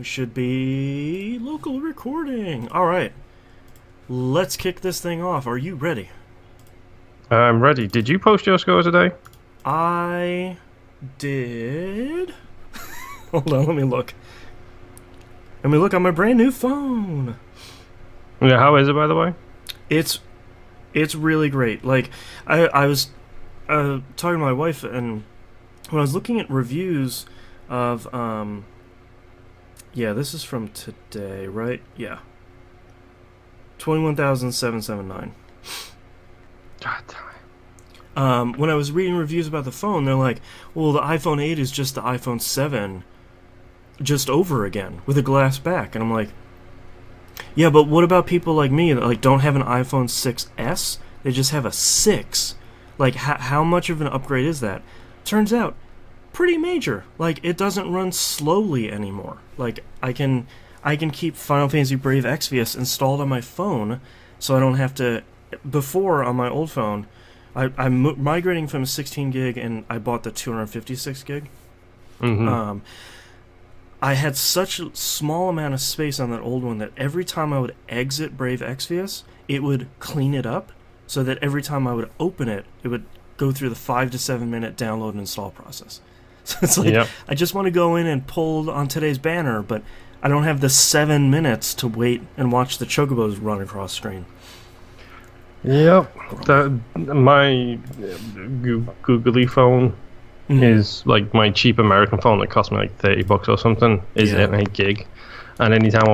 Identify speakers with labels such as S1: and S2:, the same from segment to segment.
S1: We should be local recording. All right. Let's kick this thing off. Are you ready?
S2: I'm ready. Did you post your score today?
S1: I did. Hold on, let me look. Let me look on my brand new phone.
S2: Yeah, how is it, by the way?
S1: It's really great. Like, I was talking to my wife, and when I was looking at reviews of, yeah, this is from today, right? Yeah. 21,779.
S2: God damn.
S1: When I was reading reviews about the phone, they're like, well, the iPhone 8 is just the iPhone 7 just over again with a glass back. And I'm like, yeah, but what about people like me that like don't have an iPhone 6S? They just have a 6. Like, how much of an upgrade is that? Turns out, pretty major. Like, it doesn't run slowly anymore. Like, I can keep Final Fantasy Brave Exvius installed on my phone, so I don't have to. Before, on my old phone, I'm migrating from a 16 gig, and I bought the 256 gig.
S2: Mm-hmm.
S1: I had such a small amount of space on that old one that every time I would exit Brave Exvius, it would clean it up, so that every time I would open it, it would go through the 5 to 7 minute download and install process. So it's like, yep. I just want to go in and pull on today's banner, but I don't have the 7 minutes to wait and watch the chocobos run across screen.
S2: Yep. My googly phone is like my cheap American phone that cost me like $30 or something. Is an 8 gig, and anytime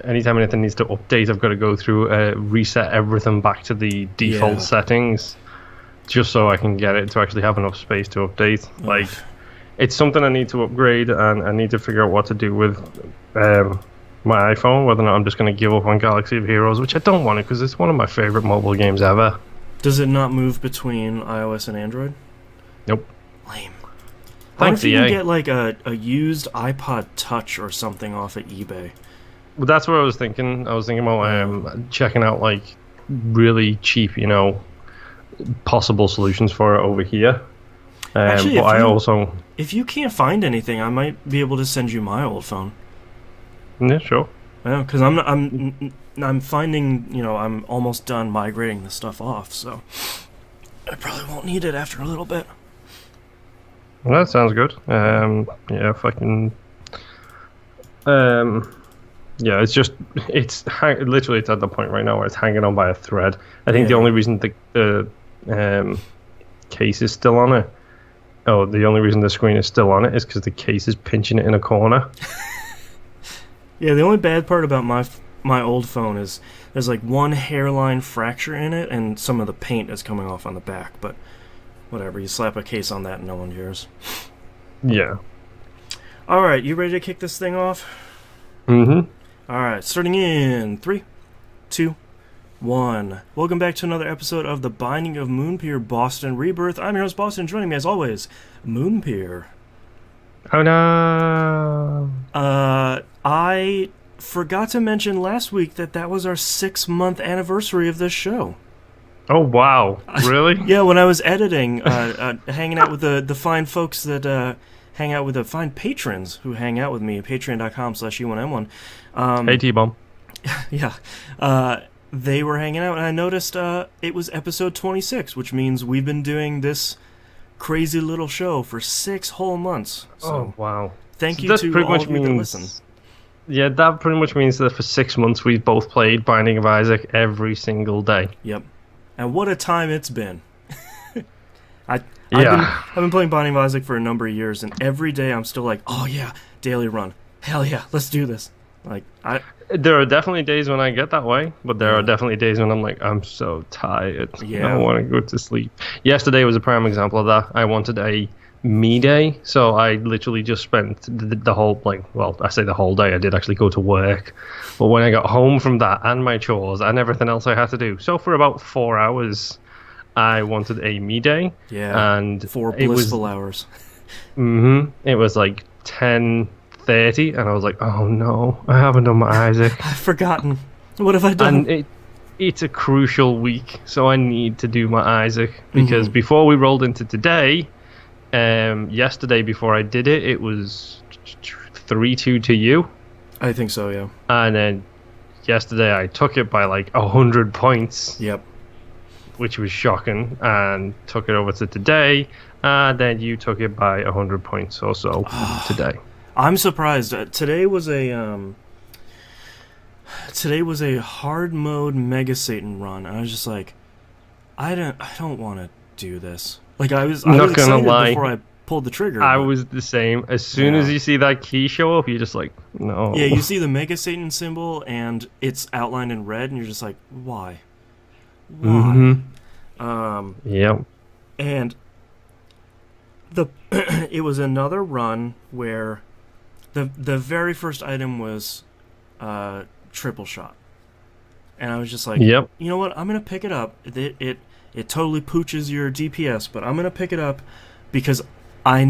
S2: anything needs to update, I've got to go through reset everything back to the default settings, just so I can get it to actually have enough space to update. Like, it's something I need to upgrade, and I need to figure out what to do with my iPhone, whether or not I'm just going to give up on Galaxy of Heroes, which I don't want to, because it's one of my favorite mobile games ever.
S1: Does it not move between iOS and Android?
S2: Nope.
S1: Lame.
S2: Thanks,
S1: EA. You can
S2: EA.
S1: get like a used iPod Touch or something off at eBay.
S2: Well, that's what I was thinking. I was thinking about checking out like really cheap, possible solutions for it over here.
S1: Actually,
S2: but
S1: if you can't find anything, I might be able to send you my old phone.
S2: Yeah, sure.
S1: Yeah, because I'm finding, I'm almost done migrating the stuff off, so I probably won't need it after a little bit.
S2: Well, that sounds good. Yeah, if I can. Yeah, it's literally it's at the point right now where it's hanging on by a thread. I think the only reason the case is still on it. Oh, the only reason the screen is still on it is because the case is pinching it in a corner.
S1: Yeah, the only bad part about my old phone is there's like one hairline fracture in it, and some of the paint is coming off on the back. But whatever, you slap a case on that and no one cares.
S2: Yeah.
S1: All right, you ready to kick this thing off?
S2: Mm-hmm.
S1: All right, starting in 3, 2, 1. Welcome back to another episode of The Binding of Moonpir Boston Rebirth. I'm your host, Boston. Joining me, as always, Moonpir.
S2: Oh, no.
S1: I forgot to mention last week that was our 6-month anniversary of this show.
S2: Oh, wow. Really?
S1: Yeah, when I was editing, hanging out with the fine folks that hang out with the fine patrons who hang out with me, patreon.com/E1M1.
S2: Hey, T-Bomb.
S1: Yeah. They were hanging out, and I noticed it was episode 26, which means we've been doing this crazy little show for 6 whole months. So
S2: oh, wow.
S1: Thank you to all of you that listen.
S2: Yeah, that pretty much means that for 6 months we've both played Binding of Isaac every single day.
S1: Yep. And what a time it's been. I've been playing Binding of Isaac for a number of years, and every day I'm still like, oh yeah, daily run. Hell yeah, let's do this.
S2: There are definitely days when I get that way, but there are definitely days when I'm like, I'm so tired.
S1: Yeah.
S2: I want to go to sleep. Yesterday was a prime example of that. I wanted a me day, so I literally just spent the whole, I say the whole day, I did actually go to work, but when I got home from that and my chores and everything else I had to do, so for about 4 hours, I wanted a me day.
S1: Yeah,
S2: and
S1: 4 blissful hours.
S2: It was like 10:30, and I was like, oh no, I haven't done my Isaac.
S1: I've forgotten. What have I done?
S2: And it's a crucial week, so I need to do my Isaac, because before we rolled into today, yesterday before I did it, it was 3-2 to you.
S1: I think so, yeah.
S2: And then yesterday I took it by like 100 points,
S1: Yep.
S2: which was shocking, and took it over to today, and then you took it by 100 points or so today.
S1: I'm surprised. Today was a hard mode Mega Satan run, and I was just like, I don't want to do this. Like I was
S2: Not gonna
S1: excited
S2: lie.
S1: before I pulled the trigger.
S2: I
S1: but-
S2: was the same. As soon as you see that key show up, you're just like, no.
S1: Yeah, you see the Mega Satan symbol, and it's outlined in red, and you're just like, why? Why?
S2: Yep.
S1: And it was another run where the very first item was triple shot, and I was just like,
S2: Yep.
S1: you know what? I'm gonna pick it up. It totally pooches your DPS, but I'm gonna pick it up because I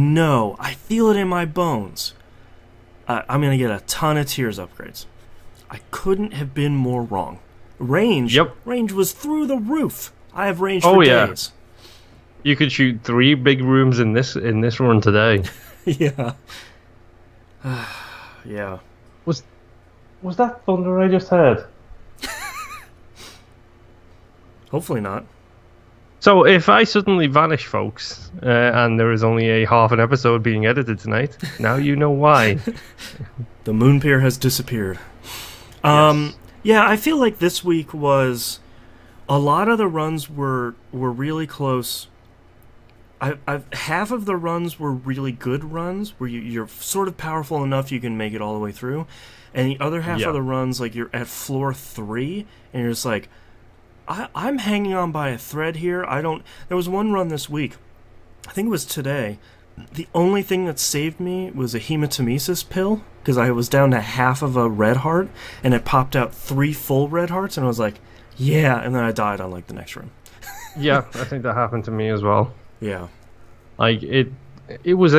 S1: feel it in my bones. I'm gonna get a ton of tiers upgrades. I couldn't have been more wrong. Range was through the roof. I have range for days.
S2: You could shoot 3 big rooms in this run today.
S1: Yeah. Yeah.
S2: Was that thunder I just heard?
S1: Hopefully not.
S2: So if I suddenly vanish, folks, and there is only a half an episode being edited tonight, now you know why.
S1: The Moonpir has disappeared. Yeah, I feel like this week was a lot of the runs were really close. Half of the runs were really good runs where you're sort of powerful enough you can make it all the way through, and the other half of the runs, like you're at floor 3 and you're just like, I'm hanging on by a thread here. There was one run this week, I think it was today. The only thing that saved me was a hematemesis pill, because I was down to half of a red heart, and it popped out 3 full red hearts, and I was like, yeah, and then I died on like the next run.
S2: Yeah, I think that happened to me as well.
S1: Yeah.
S2: Like it was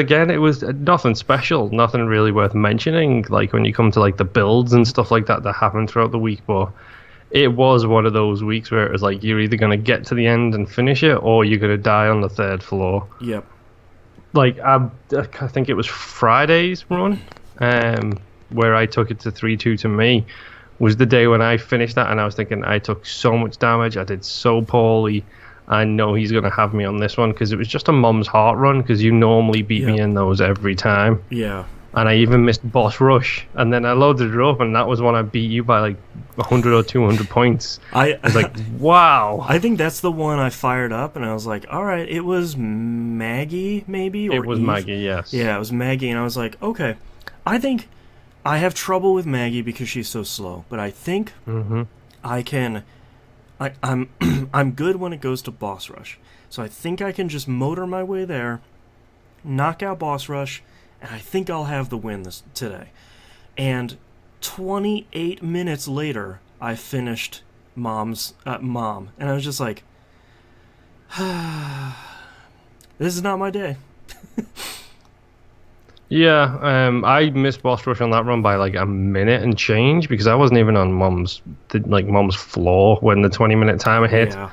S2: nothing special, nothing really worth mentioning. Like when you come to like the builds and stuff like that happened throughout the week, but it was one of those weeks where it was like you're either going to get to the end and finish it, or you're going to die on the 3rd floor.
S1: Yep.
S2: Like I think it was Friday's run, where I took it to 3-2 to me, was the day when I finished that, and I was thinking I took so much damage, I did so poorly. I know he's going to have me on this one, because it was just a Mom's Heart run, because you normally beat me in those every time.
S1: Yeah.
S2: And I even missed Boss Rush, and then I loaded it up, and that was when I beat you by like 100 or 200 points. I was like, wow.
S1: I think that's the one I fired up, and I was like, all right, it was Maggie, maybe? Or
S2: it was
S1: Eve?
S2: Maggie, yes.
S1: Yeah, it was Maggie, and I was like, okay, I think I have trouble with Maggie because she's so slow, but I think I can... I'm good when it goes to Boss Rush, so I think I can just motor my way there, knock out Boss Rush, and I think I'll have the win today. And 28 minutes later, I finished Mom, and I was just like, this is not my day.
S2: Yeah, I missed Boss Rush on that run by like a minute and change, because I wasn't even on Mom's floor when the 20-minute timer hit.
S1: Yeah.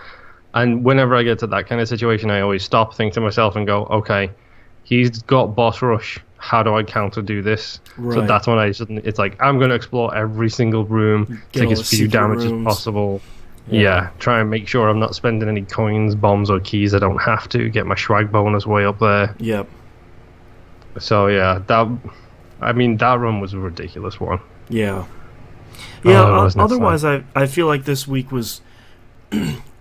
S2: And whenever I get to that kind of situation, I always stop, think to myself, and go, okay, he's got Boss Rush. How do I counter do this?
S1: Right.
S2: So that's when it's like, I'm going to explore every single room, take as few damage as possible. Yeah, try and make sure I'm not spending any coins, bombs, or keys I don't have to, get my swag bonus way up there.
S1: Yep.
S2: So yeah, that run was a ridiculous one.
S1: Yeah. Yeah, otherwise
S2: fun.
S1: I feel like this week was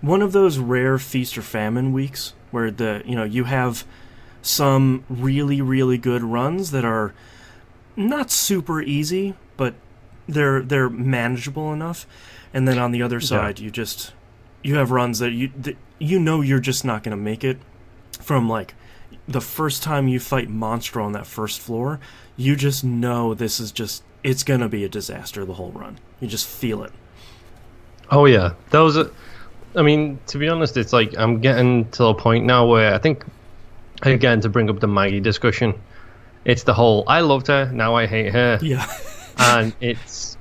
S1: one of those rare feast or famine weeks where you have some really, really good runs that are not super easy, but they're manageable enough. And then on the other side, you have runs that you're just not going to make it. From like the first time you fight Monstro on that first floor, you just know it's going to be a disaster the whole run. You just feel it.
S2: Oh yeah, to be honest, it's like I'm getting to a point now where I think, again, to bring up the Maggie discussion, it's the whole I loved her, now I hate her.
S1: Yeah.
S2: And it's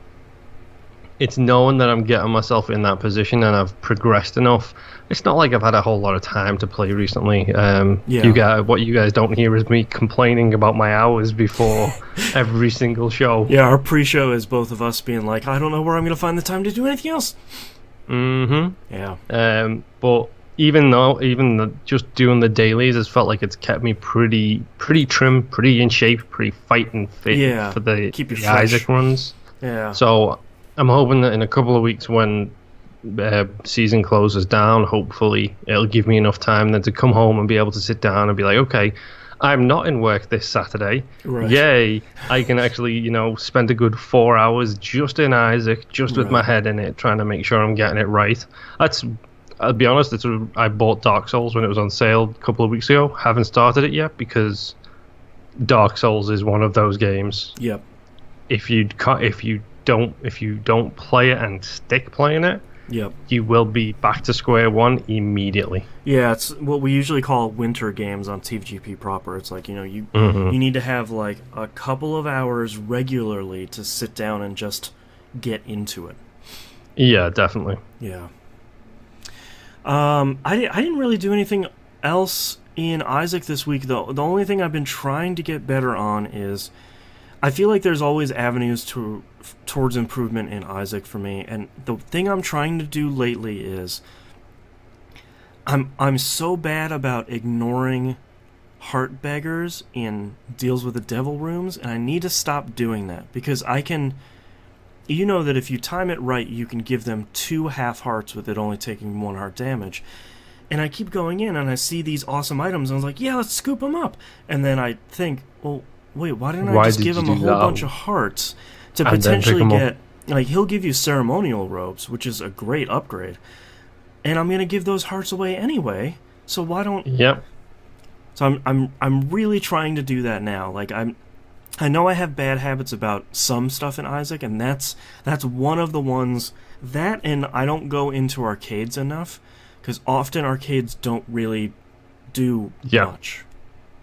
S2: it's knowing that I'm getting myself in that position and I've progressed enough. It's not like I've had a whole lot of time to play recently. What you guys don't hear is me complaining about my hours before every single show.
S1: Yeah, our pre-show is both of us being like, I don't know where I'm going to find the time to do anything else.
S2: Mm-hmm.
S1: Yeah.
S2: But just doing the dailies has felt like it's kept me pretty trim, pretty in shape, pretty fighting fit for the Isaac runs.
S1: Yeah.
S2: So I'm hoping that in a couple of weeks when season closes down, hopefully it'll give me enough time then to come home and be able to sit down and be like, okay, I'm not in work this Saturday.
S1: Right.
S2: Yay! I can actually, spend a good 4 hours just in Isaac, just with my head in it, trying to make sure I'm getting it right. I'll be honest, I bought Dark Souls when it was on sale a couple of weeks ago. Haven't started it yet because Dark Souls is one of those games.
S1: Yep.
S2: If you don't play it and stick playing it,
S1: yep,
S2: you will be back to square one immediately.
S1: Yeah, it's what we usually call winter games on TVGP proper. It's like, you need to have like a couple of hours regularly to sit down and just get into it.
S2: Yeah, definitely.
S1: Yeah. I didn't really do anything else in Isaac this week, though. The only thing I've been trying to get better on is I feel like there's always avenues towards improvement in Isaac for me, and the thing I'm trying to do lately is I'm so bad about ignoring heart beggars in Deals with the Devil rooms, and I need to stop doing that because I can. You know that if you time it right, you can give them 2 half hearts with it only taking 1 heart damage. And I keep going in and I see these awesome items and I was like, yeah, let's scoop them up. And then I think, well, wait, why didn't I just give him a whole bunch of hearts to potentially get, like, he'll give you ceremonial robes, which is a great upgrade. And I'm going to give those hearts away anyway, so why don't...
S2: Yep.
S1: So I'm really trying to do that now. Like, I know I have bad habits about some stuff in Isaac, and that's one of the ones. That, and I don't go into arcades enough, because often arcades don't really do much.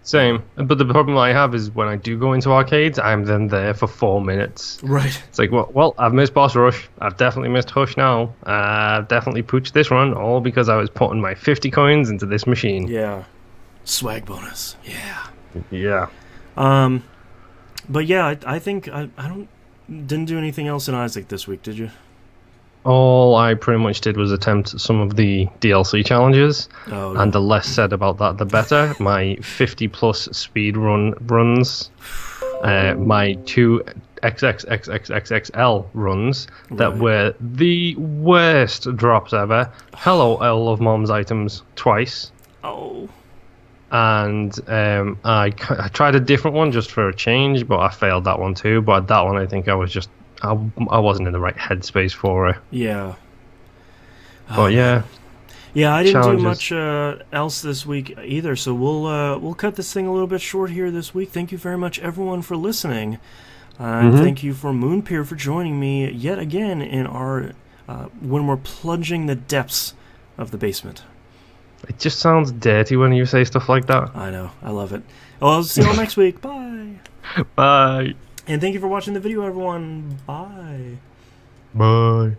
S2: Same. But the problem I have is when I do go into arcades, I'm then there for 4 minutes.
S1: Right.
S2: It's like, well, I've missed Boss Rush. I've definitely missed Hush now. I've definitely pooched this run, all because I was putting my 50 coins into this machine.
S1: Yeah. Swag bonus. Yeah.
S2: Yeah.
S1: But yeah, I think I didn't do anything else in Isaac this week, did you?
S2: All I pretty much did was attempt some of the DLC challenges, and the less said about that, the better. My 50-plus speed runs, my 2 XXXXXXL runs that were the worst drops ever. Hello, I love Mom's items twice.
S1: Oh.
S2: And I tried a different one just for a change, but I failed that one too. But that one, I think I wasn't in the right headspace for it.
S1: Yeah.
S2: But yeah.
S1: Yeah, I didn't do much else this week either. So we'll cut this thing a little bit short here this week. Thank you very much, everyone, for listening. And thank you for Moonpir for joining me yet again in our when we're plunging the depths of the basement.
S2: It just sounds dirty when you say stuff like that.
S1: I know. I love it. Well, I'll see you all next week. Bye.
S2: Bye.
S1: And thank you for watching the video, everyone. Bye.
S2: Bye.